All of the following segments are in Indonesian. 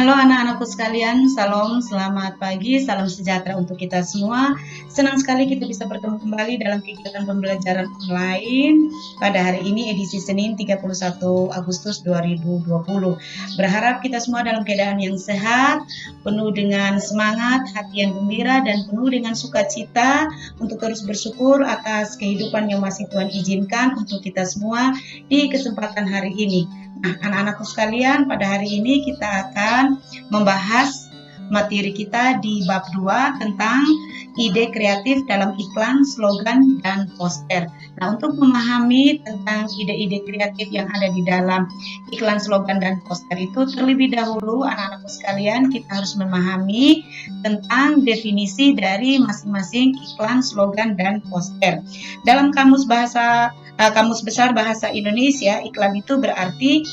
Halo anak-anakku sekalian, salam selamat pagi, salam sejahtera untuk kita semua. Senang sekali kita bisa bertemu kembali dalam kegiatan pembelajaran online pada hari ini edisi Senin 31 Agustus 2020. Berharap kita semua dalam keadaan yang sehat, penuh dengan semangat, hati yang gembira, dan penuh dengan sukacita untuk terus bersyukur atas kehidupan yang masih Tuhan izinkan untuk kita semua di kesempatan hari ini. Nah, anak-anakku sekalian, pada hari ini kita akan membahas materi kita di bab 2 tentang ide kreatif dalam iklan, slogan, dan poster. Nah, untuk memahami tentang ide-ide kreatif yang ada di dalam iklan, slogan, dan poster itu, terlebih dahulu anak-anakku sekalian, kita harus memahami tentang definisi dari masing-masing iklan, slogan, dan poster. Dalam Kamus Besar Bahasa Indonesia, iklan itu berarti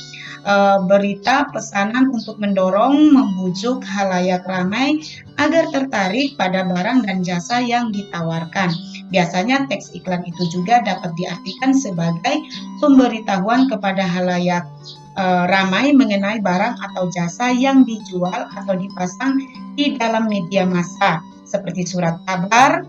berita pesanan untuk mendorong, membujuk halayak ramai agar tertarik pada barang dan jasa yang ditawarkan. Biasanya teks iklan itu juga dapat diartikan sebagai pemberitahuan kepada halayak ramai mengenai barang atau jasa yang dijual atau dipasang di dalam media massa seperti surat kabar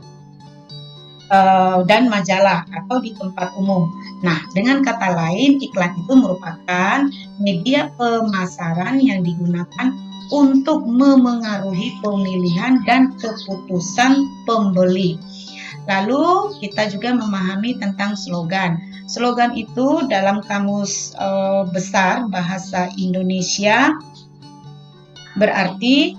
dan majalah atau di tempat umum. Nah, dengan kata lain, iklan itu merupakan media pemasaran yang digunakan untuk memengaruhi pemilihan dan keputusan pembeli. Lalu kita juga memahami tentang slogan. Slogan itu dalam Kamus Besar Bahasa Indonesia berarti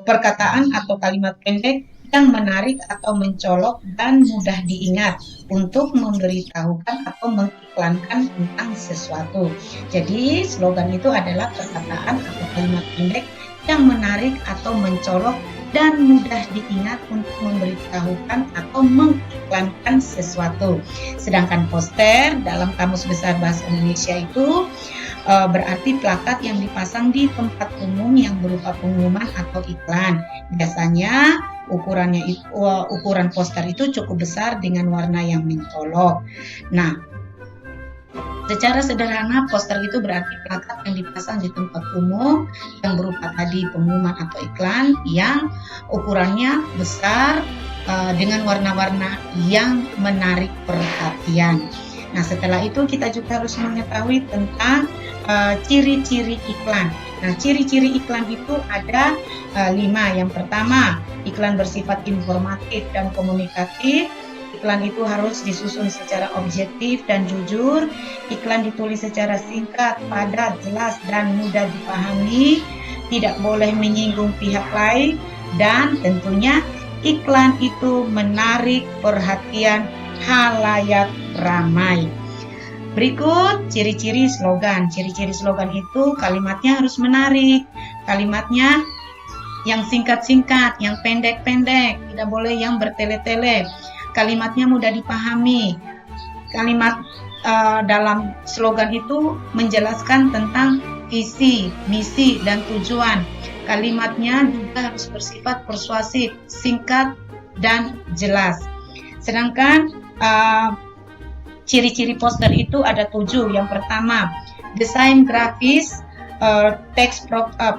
perkataan atau kalimat pendek yang menarik atau mencolok dan mudah diingat untuk memberitahukan atau mengiklankan tentang sesuatu. Jadi slogan itu adalah perkataan atau kalimat pendek yang menarik atau mencolok dan mudah diingat untuk memberitahukan atau mengiklankan sesuatu. Sedangkan poster dalam Kamus Besar Bahasa Indonesia itu berarti plakat yang dipasang di tempat umum yang berupa pengumuman atau iklan. Biasanya ukuran poster itu cukup besar dengan warna yang mencolok. Nah, secara sederhana poster itu berarti plakat yang dipasang di tempat umum yang berupa tadi pengumuman atau iklan yang ukurannya besar dengan warna-warna yang menarik perhatian. Nah, setelah itu kita juga harus mengetahui tentang ciri-ciri iklan. Nah, ciri-ciri iklan itu ada 5. Yang pertama, iklan bersifat informatif dan komunikatif. Iklan itu harus disusun secara objektif dan jujur. Iklan ditulis secara singkat, padat, jelas, dan mudah dipahami. Tidak boleh menyinggung pihak lain. Dan tentunya iklan itu menarik perhatian halayak ramai. Berikut ciri-ciri slogan. Ciri-ciri slogan itu kalimatnya harus menarik. Kalimatnya yang singkat-singkat, yang pendek-pendek, tidak boleh yang bertele-tele. Kalimatnya mudah dipahami. Kalimat dalam slogan itu menjelaskan tentang visi, misi, dan tujuan. Kalimatnya juga harus bersifat persuasif, singkat, dan jelas. Sedangkan ciri-ciri poster itu ada 7. Yang pertama, desain grafis. Teks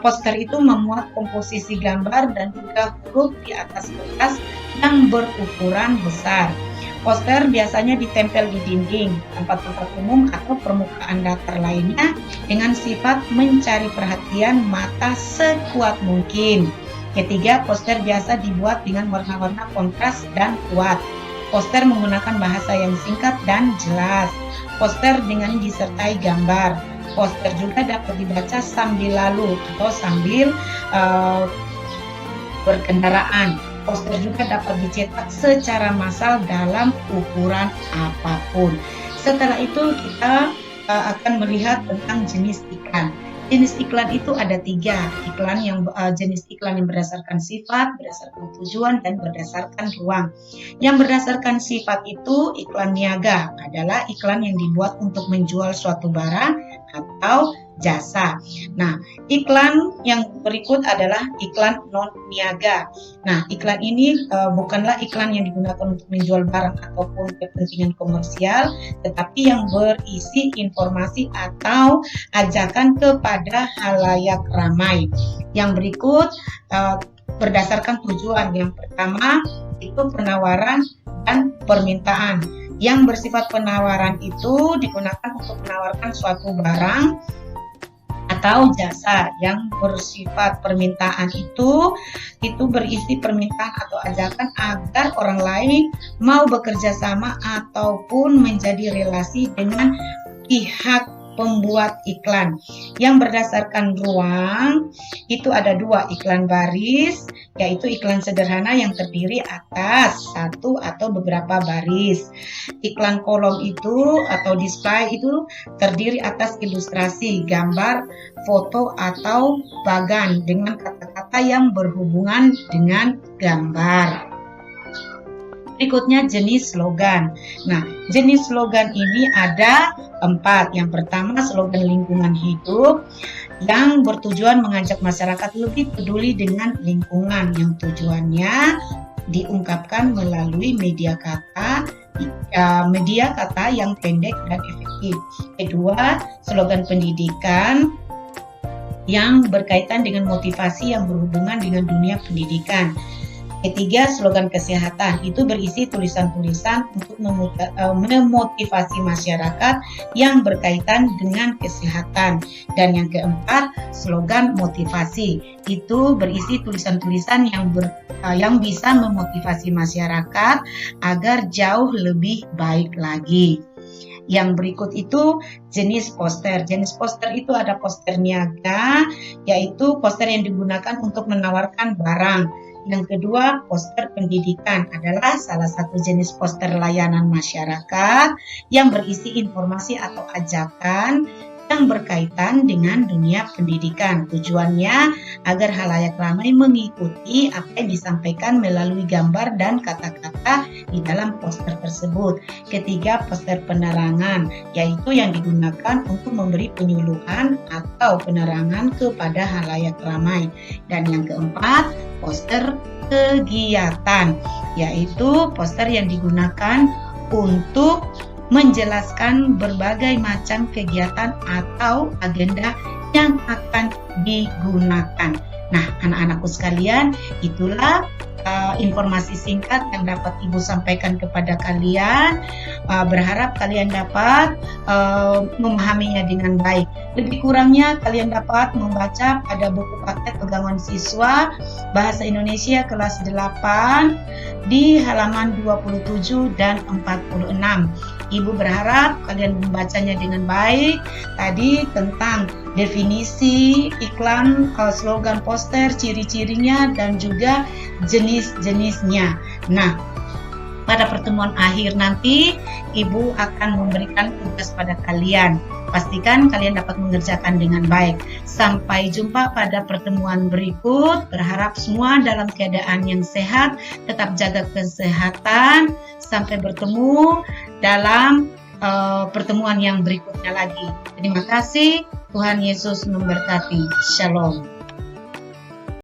poster itu memuat komposisi gambar dan juga huruf di atas kertas yang berukuran besar. Poster biasanya ditempel di dinding, tempat-tempat umum atau permukaan datar lainnya dengan sifat mencari perhatian mata sekuat mungkin. Ketiga, poster biasa dibuat dengan warna-warna kontras dan kuat. Poster menggunakan bahasa yang singkat dan jelas. Poster dengan disertai gambar. Poster juga dapat dibaca sambil lalu atau sambil berkendaraan. Poster juga dapat dicetak secara massal dalam ukuran apapun. Setelah itu kita akan melihat tentang jenis iklan. Jenis iklan itu ada 3. Jenis iklan yang berdasarkan sifat, berdasarkan tujuan, dan berdasarkan ruang. Yang berdasarkan sifat itu iklan niaga adalah iklan yang dibuat untuk menjual suatu barang atau jasa. Nah, iklan yang berikut adalah iklan non-niaga. Nah, iklan ini bukanlah iklan yang digunakan untuk menjual barang ataupun kepentingan komersial, tetapi yang berisi informasi atau ajakan kepada halayak ramai. Yang berikut berdasarkan tujuan. Yang pertama itu penawaran dan permintaan. Yang bersifat penawaran itu digunakan untuk menawarkan suatu barang atau jasa. Yang bersifat permintaan itu berisi permintaan atau ajakan agar orang lain mau bekerja sama ataupun menjadi relasi dengan pihak pembuat iklan. Yang berdasarkan ruang itu ada dua, iklan baris yaitu iklan sederhana yang terdiri atas satu atau beberapa baris. Iklan kolom itu atau display itu terdiri atas ilustrasi, gambar, foto atau bagan dengan kata-kata yang berhubungan dengan gambar. Berikutnya jenis slogan. Nah, jenis slogan ini ada 4. Yang pertama slogan lingkungan hidup yang bertujuan mengajak masyarakat lebih peduli dengan lingkungan, yang tujuannya diungkapkan melalui media kata yang pendek dan efektif. Kedua, slogan pendidikan yang berkaitan dengan motivasi yang berhubungan dengan dunia pendidikan. Ketiga, slogan kesehatan itu berisi tulisan-tulisan untuk memotivasi masyarakat yang berkaitan dengan kesehatan. Dan yang keempat, slogan motivasi itu berisi tulisan-tulisan yang bisa memotivasi masyarakat agar jauh lebih baik lagi. Yang berikut itu jenis poster. Jenis poster itu ada poster niaga, yaitu poster yang digunakan untuk menawarkan barang. Yang kedua, poster pendidikan adalah salah satu jenis poster layanan masyarakat yang berisi informasi atau ajakan yang berkaitan dengan dunia pendidikan. Tujuannya agar halayak ramai mengikuti apa yang disampaikan melalui gambar dan kata-kata di dalam poster tersebut. Ketiga, poster penerangan, yaitu yang digunakan untuk memberi penyuluhan atau penerangan kepada halayak ramai. Dan yang keempat, poster kegiatan, yaitu poster yang digunakan untuk menjelaskan berbagai macam kegiatan atau agenda yang akan digunakan. Nah, anak-anakku sekalian, itulah informasi singkat yang dapat Ibu sampaikan kepada kalian. Berharap kalian dapat memahaminya dengan baik. Lebih kurangnya kalian dapat membaca pada buku paket pegangan siswa Bahasa Indonesia kelas 8 di halaman 27 dan 46. Ibu berharap kalian membacanya dengan baik. Tadi tentang definisi iklan, slogan poster, ciri-cirinya, dan juga jenis-jenisnya. Nah, pada pertemuan akhir nanti, Ibu akan memberikan tugas pada kalian. Pastikan kalian dapat mengerjakan dengan baik. Sampai jumpa pada pertemuan berikut. Berharap semua dalam keadaan yang sehat, tetap jaga kesehatan. Sampai bertemu dalam pertemuan yang berikutnya lagi. Terima kasih. Tuhan Yesus memberkati. Shalom.